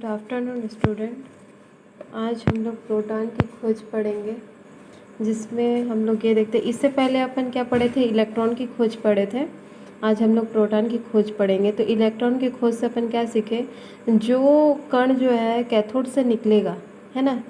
Good afternoon student. आज हम लोग प्रोटॉन की खोज पढ़ेंगे, जिसमें हम लोग ये देखते हैं। इससे पहले अपन क्या पढ़े थे? इलेक्ट्रॉन की खोज पढ़े थे। आज हम लोग प्रोटॉन की खोज पढ़ेंगे। तो इलेक्ट्रॉन की खोज से अपन क्या सीखे? जो कण जो है कैथोड से निकलेगा, है ना,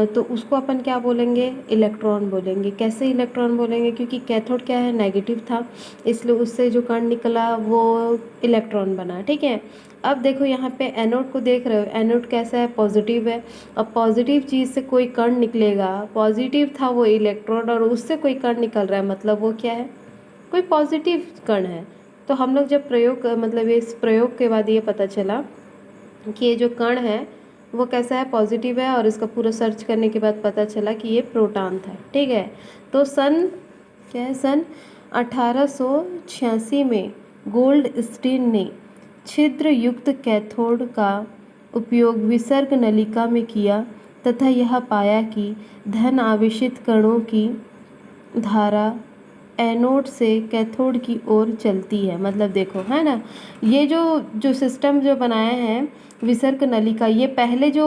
तो उसको अपन क्या बोलेंगे? इलेक्ट्रॉन बोलेंगे। कैसे इलेक्ट्रॉन बोलेंगे? क्योंकि कैथोड क्या है, नेगेटिव था, इसलिए उससे जो कण निकला वो इलेक्ट्रॉन बना। ठीक है। अब देखो यहाँ पे एनोड को देख रहे हो। एनोड कैसा है? पॉजिटिव है। अब पॉजिटिव चीज़ से कोई कण निकलेगा, पॉजिटिव था वो इलेक्ट्रॉन और उससे कोई कण निकल रहा है, मतलब वो क्या है? कोई पॉजिटिव कण है। तो हम लोग जब प्रयोग मतलब इस प्रयोग के बाद ये पता चला कि ये जो कण है वो कैसा है? पॉजिटिव है। और इसका पूरा सर्च करने के बाद पता चला कि ये प्रोटॉन था। ठीक है। तो सन क्या है? सन 1886 में गोल्डस्टीन ने छिद्र युक्त कैथोड का उपयोग विसर्ग नलिका में किया तथा यह पाया कि धन आवेशित कणों की धारा एनोड से कैथोड की ओर चलती है। मतलब देखो, है ना, ये जो सिस्टम जो बनाया है विसर्ग नलिका, ये पहले जो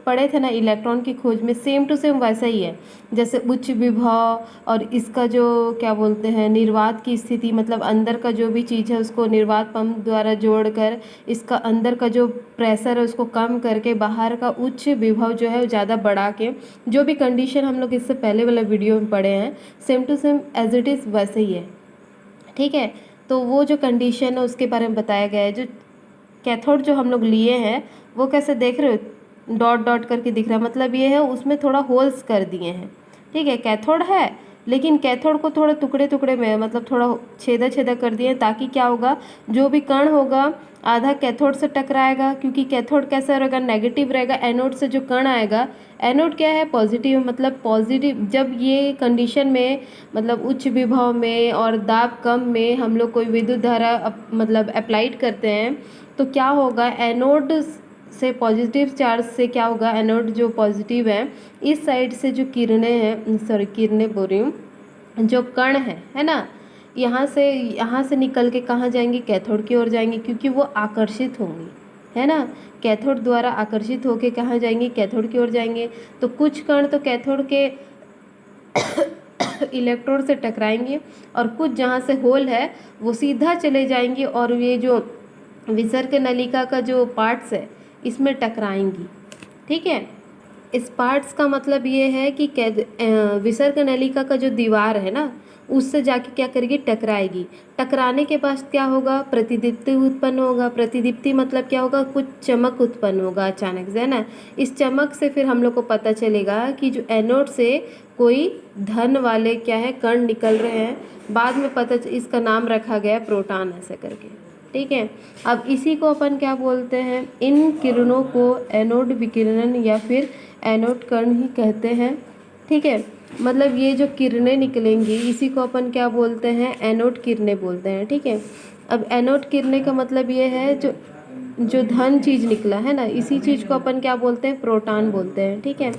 पढ़े थे ना इलेक्ट्रॉन की खोज में, सेम टू सेम वैसा ही है। जैसे उच्च विभव और इसका जो क्या बोलते हैं, निर्वात की स्थिति, मतलब अंदर का जो भी चीज़ है उसको निर्वात पंप द्वारा जोड़कर इसका अंदर का जो प्रेशर है उसको कम करके बाहर का उच्च विभव जो है ज़्यादा बढ़ा के, जो भी कंडीशन हम लोग इससे पहले वाला वीडियो में पढ़े हैं, same to same as it is वैसे ही है। ठीक है। तो वो जो कंडीशन है उसके बारे में बताया गया है। जो कैथोड जो हम लोग लिए हैं वो कैसे देख रहे हो? डॉट डॉट करके दिख रहा है, मतलब ये है उसमें थोड़ा होल्स कर दिए हैं। ठीक है। कैथोड है, लेकिन कैथोड को थोड़े टुकड़े टुकड़े में, मतलब थोड़ा छेदा छेदा कर दिए, ताकि क्या होगा, जो भी कण होगा आधा कैथोड से टकराएगा, क्योंकि कैथोड कैसा रहेगा? नेगेटिव रहेगा। एनोड से जो कण आएगा, एनोड क्या है? पॉजिटिव। मतलब पॉजिटिव जब ये कंडीशन में, मतलब उच्च विभव में और दाब कम में हम लोग कोई विद्युत धारा मतलब अप्लाइड करते हैं, तो क्या होगा? एनोड से पॉजिटिव चार्ज से क्या होगा? एनोड जो पॉजिटिव है, इस साइड से जो किरणें हैं, सॉरी किरणें बोल रही हूँ, जो कण है ना, यहाँ से निकल के कहाँ जाएंगी? कैथोड की ओर जाएंगी, क्योंकि वो आकर्षित होंगी, है ना। कैथोड द्वारा आकर्षित होके कहाँ जाएंगी? कैथोड की ओर जाएंगे। तो कुछ कण तो कैथोड के इलेक्ट्रोड से टकराएंगे और कुछ जहाँ से होल है वो सीधा चले जाएंगे और ये जो विसर्ग नलिका का जो पार्ट्स है इसमें टकराएंगी। ठीक है। इस पार्ट्स का मतलब ये है कि विसर्ग नलिका का जो दीवार है ना, उससे जाके क्या करेगी? टकराएगी। टकराने के बाद क्या होगा? प्रतिदीप्ति उत्पन्न होगा। प्रतिदीप्ति मतलब क्या होगा? कुछ चमक उत्पन्न होगा अचानक से, है ना। इस चमक से फिर हम लोग को पता चलेगा कि जो एनोड से कोई धन वाले क्या है कण निकल रहे हैं। बाद में इसका नाम रखा गया प्रोटॉन ऐसे करके। ठीक है। अब इसी को अपन क्या बोलते हैं? इन किरणों को एनोड विकिरण या फिर एनोड कण ही कहते हैं। ठीक है। मतलब ये जो किरणें निकलेंगी इसी को अपन क्या बोलते हैं? एनोड किरणें बोलते हैं। ठीक है। अब एनोड किरणें का मतलब ये है जो धन चीज़ निकला है ना, इसी चीज़ को अपन क्या बोलते हैं? प्रोटॉन बोलते हैं। ठीक है।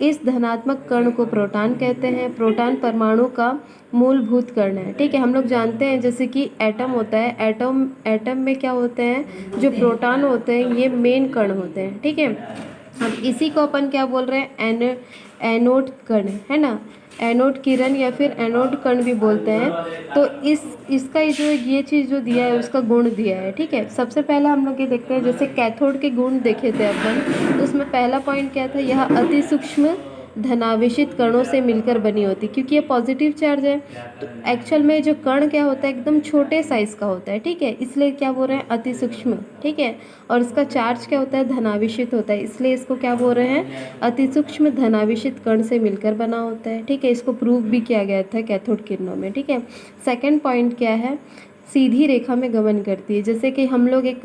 इस धनात्मक कण को प्रोटॉन कहते हैं। प्रोटॉन परमाणु का मूलभूत कण है। ठीक है। हम लोग जानते हैं जैसे कि एटम होता है, एटम में क्या होते हैं? जो प्रोटॉन होते हैं ये मेन कण होते हैं। ठीक है। अब इसी को अपन क्या बोल रहे हैं? एनोड कण, है ना। एनोड किरण या फिर एनोड कण भी बोलते हैं। तो इसका जो ये चीज़ जो दिया है उसका गुण दिया है। ठीक है। सबसे पहला हम लोग ये देखते हैं, जैसे कैथोड के गुण देखे थे अपन, तो उसमें पहला पॉइंट क्या था? यह अति सूक्ष्म धनावेशित कणों से मिलकर बनी होती, क्योंकि ये पॉजिटिव चार्ज है। तो एक्चुअल में जो कण क्या होता है? एकदम छोटे साइज का होता है। ठीक है। इसलिए क्या बोल रहे हैं? अति सूक्ष्म। ठीक है। और इसका चार्ज क्या होता है? धनावेशित होता है, इसलिए इसको क्या बोल रहे हैं? अति सूक्ष्म धनावेशित कण से मिलकर बना होता है। ठीक है। इसको प्रूव भी किया गया था कैथोड किरणों में। ठीक है। सेकेंड पॉइंट क्या है? सीधी रेखा में गमन करती है। जैसे कि हम लोग एक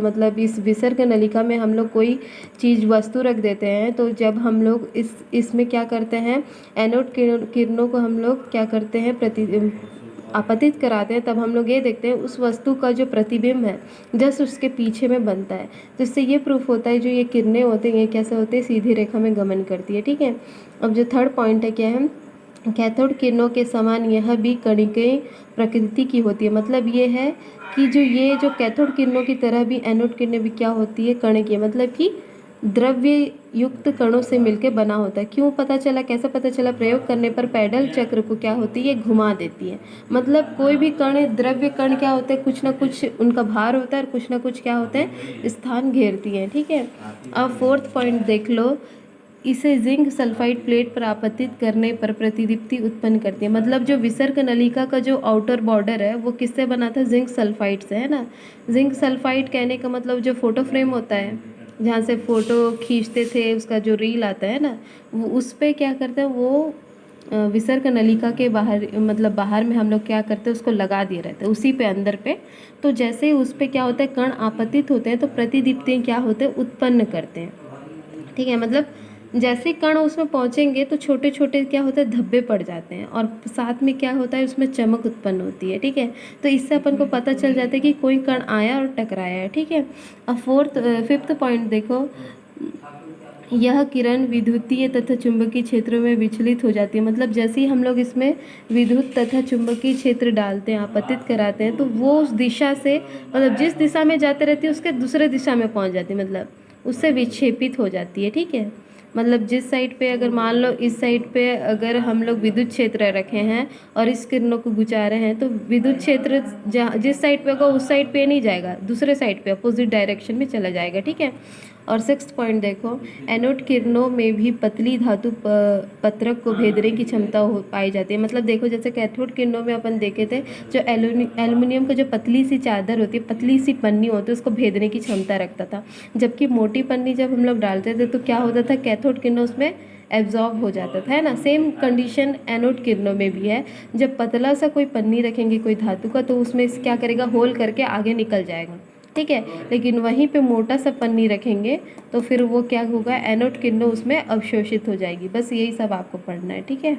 मतलब इस विसर्ग नलिका में हम लोग कोई चीज़ वस्तु रख देते हैं, तो जब हम लोग इसमें क्या करते हैं? एनोड किरणों को हम लोग क्या करते हैं? आपतित कराते हैं, तब हम लोग ये देखते हैं उस वस्तु का जो प्रतिबिंब है जस्ट उसके पीछे में बनता है, जिससे ये प्रूफ होता है जो ये किरणें होती हैं ये कैसे होते हैं? सीधी रेखा में गमन करती है। ठीक है। अब जो थर्ड पॉइंट है क्या है? कैथोड किरणों के समान यह भी कणिकीय प्रकृति की होती है। मतलब ये है कि जो ये जो कैथोड किरणों की तरह भी एनोड किरणें भी क्या होती है, कणिकीय, मतलब कि द्रव्य युक्त कणों से मिलकर बना होता है। क्यों पता चला, कैसे पता चला? प्रयोग करने पर पैडल चक्र को क्या होती है, घुमा देती है। मतलब कोई भी कण, द्रव्य कण क्या होते हैं, कुछ ना कुछ उनका भार होता है और कुछ ना कुछ क्या होते हैं, स्थान घेरती है। ठीक है, अब फोर्थ पॉइंट देख लो, इसे जिंक सल्फाइड प्लेट पर आपतित करने पर प्रतिदीप्ति उत्पन्न करती है। मतलब जो विसर्क नलिका का जो आउटर बॉर्डर है वो किससे बना था, जिंक सल्फाइड से, है ना। जिंक सल्फाइड कहने का मतलब जो फोटो फ्रेम होता है, जहाँ से फ़ोटो खींचते थे, उसका जो रील आता है ना, वो उस पर क्या करते हैं, वो विसर्क नलिका के बाहर, मतलब बाहर में हम लोग क्या करते हैं, उसको लगा दिए रहते हैं उसी पे, अंदर पे। तो जैसे ही उस पे क्या होता है, कण आपतित होते हैं तो प्रतिदीप्ति क्या होते हैं, उत्पन्न करते हैं। ठीक है, मतलब जैसे कण उसमें पहुंचेंगे तो छोटे छोटे क्या होते हैं, धब्बे पड़ जाते हैं और साथ में क्या होता है, उसमें चमक उत्पन्न होती है। ठीक है, तो इससे अपन को पता चल जाता है कि कोई कण आया और टकराया है। ठीक है, अब फिफ्थ पॉइंट देखो, यह किरण विद्युतीय तथा चुंबकीय क्षेत्रों में विचलित हो जाती है। मतलब जैसे ही हम लोग इसमें विद्युत तथा चुंबकीय क्षेत्र डालते हैं, आपतित कराते हैं, तो वो उस दिशा से, मतलब जिस दिशा में जाते रहती है उसके दूसरे दिशा में पहुंच जाती है, मतलब उससे विक्षेपित हो जाती है। ठीक है, मतलब जिस साइड पे, अगर मान लो इस साइड पे अगर हम लोग विद्युत क्षेत्र रखे हैं और इस किरणों को गुजार रहे हैं, तो विद्युत क्षेत्र जिस साइड पे होगा उस साइड पे नहीं जाएगा, दूसरे साइड पे अपोजिट डायरेक्शन में चला जाएगा। ठीक है, और सिक्स्थ पॉइंट देखो, एनोड किरणों में भी पतली धातु पत्रक को भेदने की क्षमता हो पाई जाती है। मतलब देखो, जैसे कैथोड किरणों में अपन देखे थे, जो एल्युमिनियम का जो पतली सी चादर होती है, पतली सी पन्नी होती है, उसको भेदने की क्षमता रखता था। जबकि मोटी पन्नी जब हम लोग डालते थे तो क्या होता था, कैथोड किरणों उसमें एब्जॉर्ब हो जाता था, है ना। सेम कंडीशन एनोड किरणों में भी है। जब पतला सा कोई पन्नी रखेंगे कोई धातु का, तो उसमें क्या करेगा, होल करके आगे निकल जाएगा। ठीक है, लेकिन वहीं पे मोटा सा पन्नी रखेंगे तो फिर वो क्या होगा, एनोड किरणें उसमें अवशोषित हो जाएगी। बस यही सब आपको पढ़ना है। ठीक है।